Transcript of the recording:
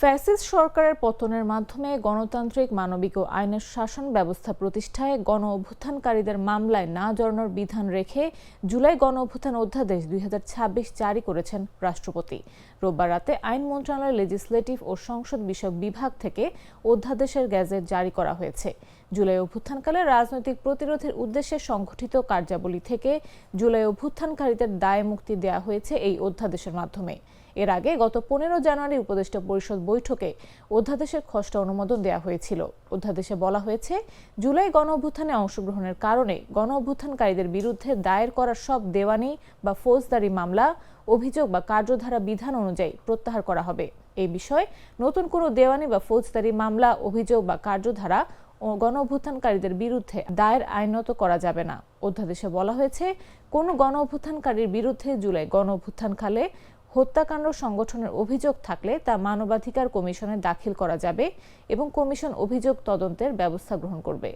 Fascist সরকারের পতনের মাধ্যমে গণতান্ত্রিক, মানবিক ও আইনের শাসন ব্যবস্থা প্রতিষ্ঠায় গণ অভ্যুত্থানকারীদের মামলায় না জড়ানোর বিধান রেখে জুলাই গণ অভ্যুত্থান অধ্যাদেশ ২০২৬ জারি করেছেন রাষ্ট্রপতি। রোববার রাতে আইন মন্ত্রণালয়ের লেজিসলেটিভ ও সংসদ বিষয়ক বিভাগ থেকে অধ্যাদেশের গেজেট জারি করা হয়েছে। জুলাই অভ্যুত্থানকালে রাজনৈতিক প্রতিরোধের উদ্দেশ্যে সংগঠিত কার্যাবলী থেকে জুলাই অভ্যুত্থানকারীদের দায় মুক্তি দেওয়া হয়েছে এই অধ্যাদেশের মাধ্যমে। এর আগে গত ১৫ জানুয়ারি উপদেষ্টা পরিষদ বৈঠকে অধ্যাদেশের খসড়া অনুমোদন দেওয়া হয়েছিল। অধ্যাদেশে বলা হয়েছে, জুলাই গণ অভ্যুত্থানে অংশগ্রহণের কারণে গণ অভ্যুত্থানকারীদের বিরুদ্ধে দায়ের করা সব দেওয়ানি বা ফৌজদারি মামলা, অভিযোগ বা কার্যধারা বিধান অনুযায়ী প্রত্যাহার করা হবে। এই বিষয়ে নতুন কোনো দেওয়ানি বা ফৌজদারি মামলা, অভিযোগ বা কার্যধারা গণ অভ্যুত্থানকারীদের বিরুদ্ধে দায়ের আইনত করা যাবে না। অধ্যাদেশে বলা হয়েছে, কোনো গণ অভ্যুত্থানকারীর বিরুদ্ধে জুলাই গণ অভ্যুত্থানকালে হত্যাকাণ্ড সংগঠনের অভিযোগ থাকলে তা মানবাধিকার কমিশনে দাখিল করা যাবে এবং কমিশন অভিযোগ তদন্তের ব্যবস্থা গ্রহণ করবে।